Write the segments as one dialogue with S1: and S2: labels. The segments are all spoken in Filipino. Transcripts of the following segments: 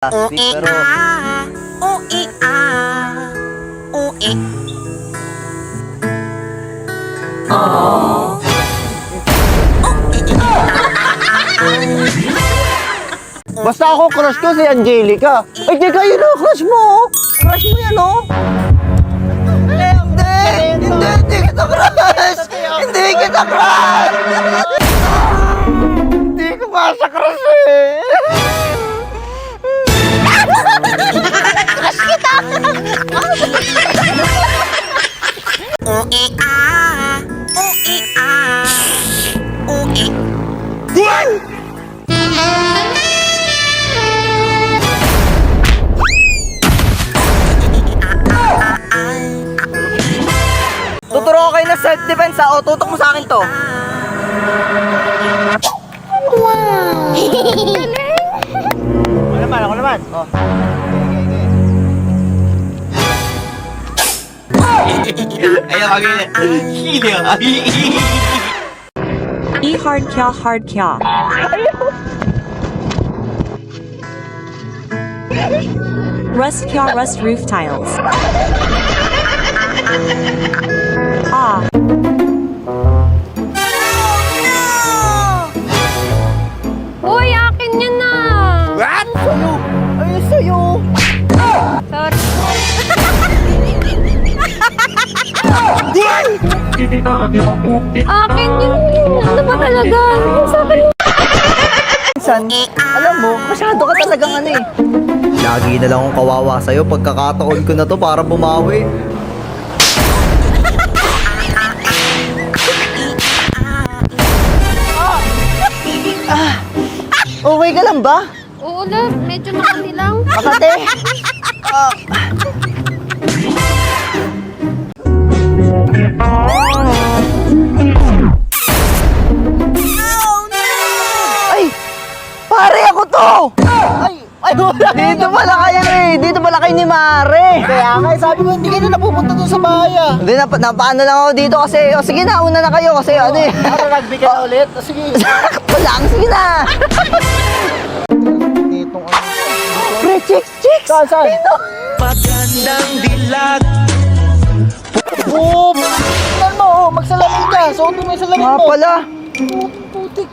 S1: Sweet pero...
S2: Basta ako crush ko si Angelica. Ay, di kayo na, crush mo. Crush mo yan, oh. Hindi kita crush. Hindi kita crush. Hindi ko masa crush eh.
S3: Crush kita!
S1: Tuturo ko kayo ng self-defense ha, o tutok mo sa akin to.
S2: Ako naman. Oh.
S1: Ayaw,
S4: E hard kya. Rust roof tiles. Ah.
S3: Uy, akin yan na!
S2: What? Sa'yo. Ay, sa'yo.
S3: Sorry. Akin yun. Ano ba talaga? Sa akin.
S2: Minsan, alam mo, masyado ka talagang ano eh.
S1: Lagi na lang akong kawawa sa'yo, pagkakataon ko na to para bumawi.
S2: Okay ka lang ba?
S3: Oo, love. Medyo makati lang.
S2: Makate? Ay! Pare ako to! Ay, dito pala kayo eh! Dito pala kayo ni Mare! Kaya nga, sabi ko, hindi kayo na napupunta doon sa bahay ah. Hindi, napaano lang ako dito kasi, o sige na, una na kayo kasi ano eh. Para rugby ka na ulit? O sige. Sakto lang, sige na! Ditong ano. Pre, chicks! Saan? Dito!
S1: Magandang dilag.
S2: Oo! Tingnan mo, magsalamin ka. Suotin mo yung salamin mo. Pala. Putik.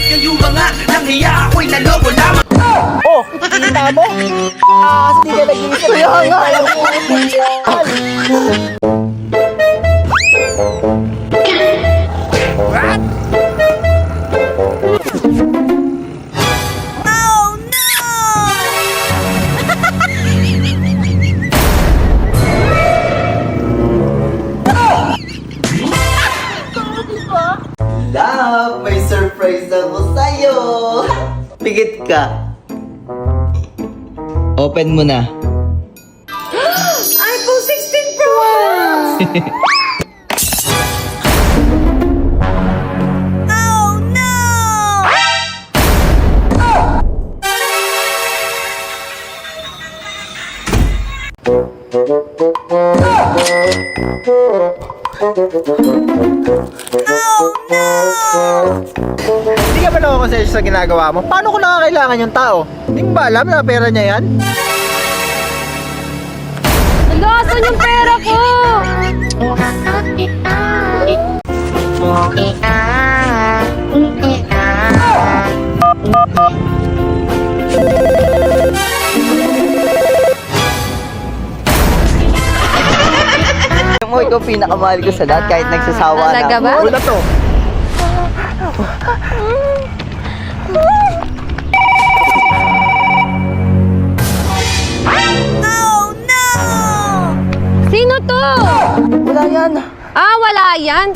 S1: Kayo mga nanghiya ako'y nalobo lamang.
S2: Oh, kita mo? Kasi di ka nag-iisip. Kaya nga.
S1: What? Love, may surprise ako sa'yo. Pigit ka. Open mo na.
S3: iPhone 16 Pro Max!
S2: Hindi ka ba nakakonsensya sa ginagawa mo? Paano ko nakakailangan yung tao? Hindi mo ba alam na pera niya yan?
S3: Nagasan yung pera ko!
S1: Mo, ikaw pinakamahal ko sa lahat kahit nagsasawa na.
S3: Talaga ba?
S2: Wala to.
S3: Sino to?
S2: Wala yan.
S3: Ah, wala yan.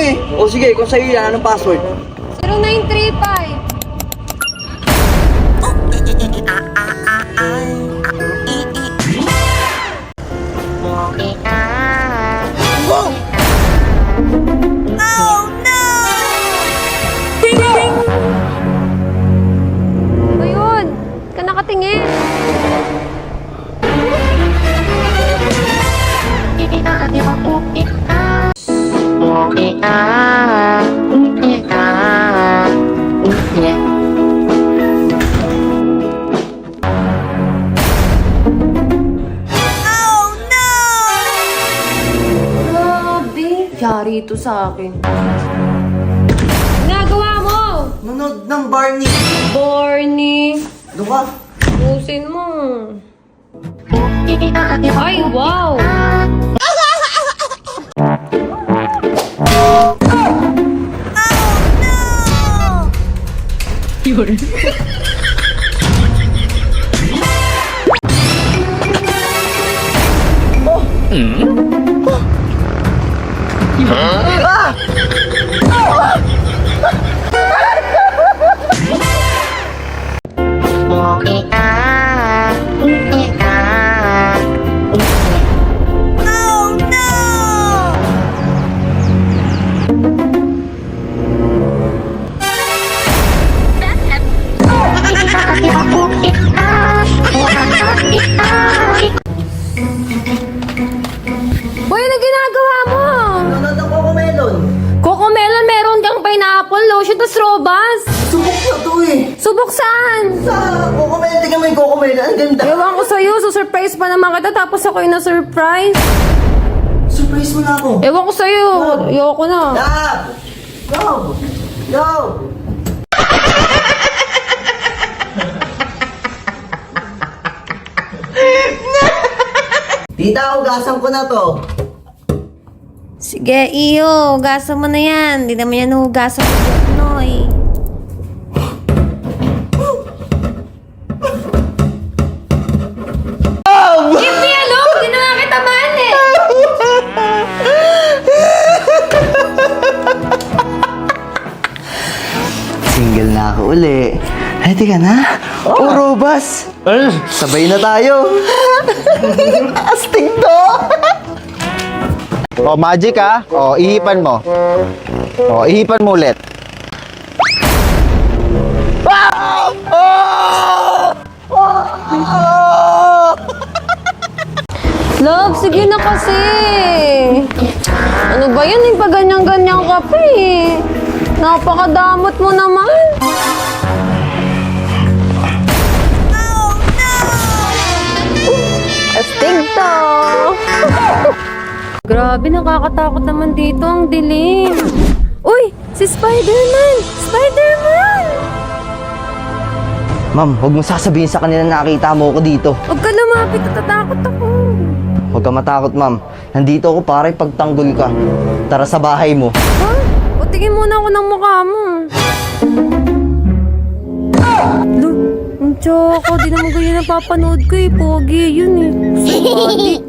S2: eh. O sige, kung sa'yo yan, anong password?
S3: 0935. Ba yun? Ka nakatingin. Grabe. Yari ito sa akin. Ginagawa mo!
S2: Nunod ng Barney.
S3: Barney.
S2: Ano ka?
S3: Pusin mo. Ay, wow! Boy, ano ginagawa mo?
S2: Nunod ng Coco Melon.
S3: Cocomelon, meron kang pineapple, lotion, tas robas.
S2: Subok na to eh.
S3: Subok saan?
S2: Sa Coco Melon, tingnan mo yung Coco Melon. Ang ganda.
S3: Ewan ko sa'yo, surprise pa naman kita, tapos ako yung na-surprise.
S2: Surprise mo na ako.
S3: Ewan ko sa'yo, ayoko na.
S2: Love! Love! Love! Tita, ugasan ko na to.
S3: Sige, iyo, hugasan mo na yan. Hindi naman yan hugasan mo, Noy. Give me a look! Hindi naman kita man eh!
S2: Single na ako uli. Ready ka na? Oh, Robas! Sabay na tayo. Astig to!
S5: O, magic ha. O, ihipan mo. O, ihipan mo ulit.
S3: Love, sige na kasi. Ano ba yan? Yung pag ganyan-ganyan ka pa eh. Napakadamot mo naman. Astig to. Grabe, nakakatakot naman dito. Ang dilim. Uy, si Spider-Man! Spider-Man!
S2: Ma'am, huwag mo sasabihin sa kanila na nakita mo ako dito.
S3: Huwag ka lumapit, natatakot ako.
S2: Huwag ka matakot, ma'am. Nandito ako para ipagtanggol ka. Tara sa bahay mo.
S3: Ha? O, tingin muna ako ng mukha mo. Lo, ang tsaka, di naman ganyan ang papanood ko eh. Pogi, yun eh. Adik.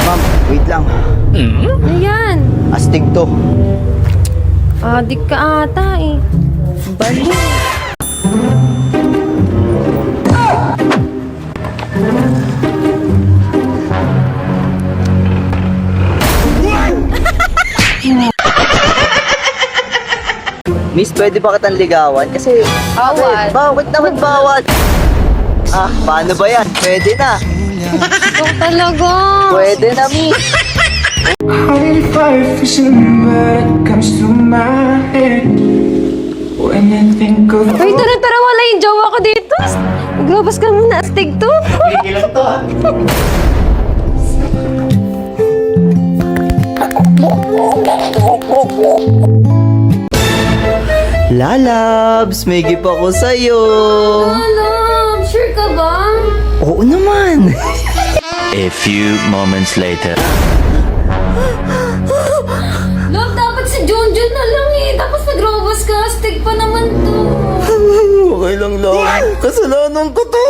S2: Ma'am, wait lang.
S3: Ano yan?
S2: Astig to.
S3: Adik ka ata eh. Bali.
S2: Miss, pwede ba kitang ligawan? Kasi...
S3: Bawal.
S2: Bakit naman bawal? Ah, paano ba yan? Pwede na.
S3: Ikaw talaga.
S2: Pwede na, Miss.
S6: High five is a number that comes to my head when I think of
S3: Uy, tara, wala yung jowa ko dito. Maglabas ka muna, astig to.
S2: Lalabs, may gift ako sa'yo.
S3: Alam, sure ka ba?
S2: Oo naman.
S7: A few moments later.
S3: Love, dapat si Junjun na lang eh. Tapos nagrobas ka, astig pa naman to.
S2: Okay lang lang. Kasalanan ko to.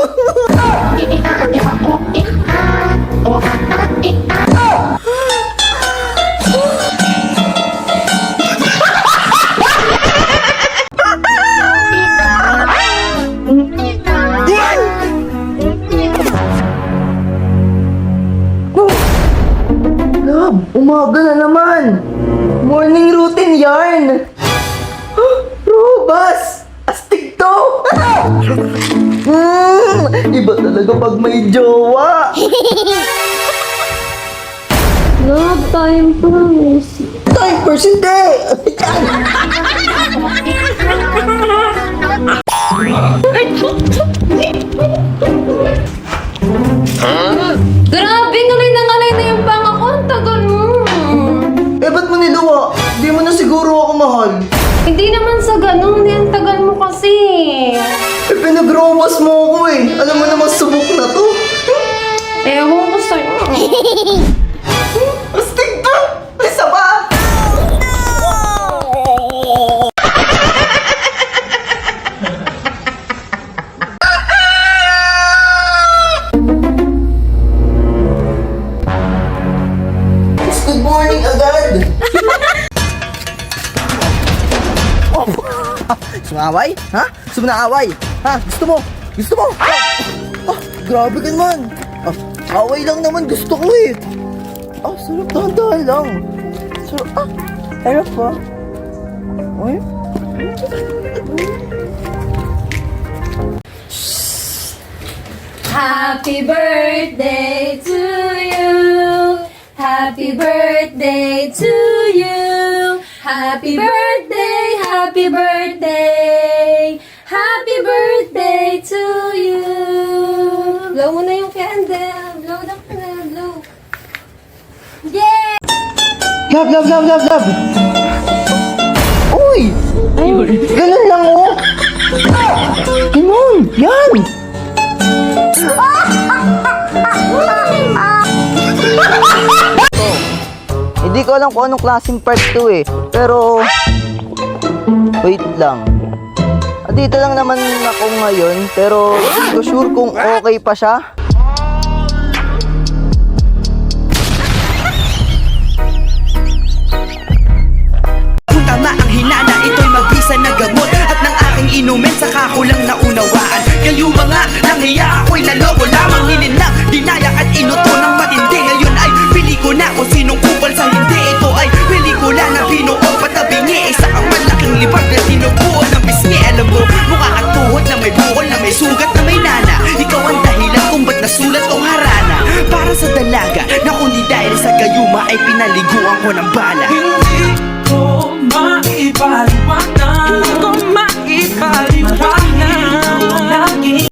S2: Umaga na naman. Morning routine yarn. Robas! Astig to! Iba talaga pag may jowa.
S3: Love, time first.
S2: Time first hindi!
S3: Grabe, ngalay na yung panga ko. Ang tagal mo.
S2: Eh, ba't mo niluwa? Di mo na siguro ako mahal.
S3: Hindi naman sa ganun. Ang tagal mo kasi.
S2: Eh, pinag-romas mo ako eh. Alam mo naman subok na to.
S3: Ewan ko sa'yo.
S2: Astig to! Isa pa! Good morning agad! Sumaway? Ha? Gusto mo na away? Ha? Gusto mo? Gusto mo? Grabe ka naman! Away lang naman gusto ko eh! Sarap, dahan-dahan lang. Harap pa. Uy?
S3: Happy birthday to you. Happy birthday to you. Happy birthday, happy birthday. Happy birthday to you. Blow mo na yung candle. Blow the candle, blow. Yay!
S2: Love! Uy! Ganun lang oh! Ganun! Yan! Hindi ko alam kung anong klaseng part to eh. Pero... wait lang. Dito lang naman ako ngayon. Pero hindi ko sure kung okay pa siya.
S8: Kung tama ang hinana, ito'y magbisa na gamot. At ng aking inumin, saka ko lang naunawaan. Kayo mga nanghiya, ako'y naloko lamang. Nilinlang, dinayak at inuto ng matindi. Ngayon ay pili ko na kung sinong kupal sa hindi. Ito ay pelikula na binuo patabingi. Isa kang malaking libag na tinubuo ng pisngi. Alam mo, mukha kang tuhod na may bukol, na may sugat, na may nana. Ikaw ang dahilan kung ba't nasulat o harana. Para sa dalaga, na kundi dahil sa gayuma ay pinaliguan ko ng bala.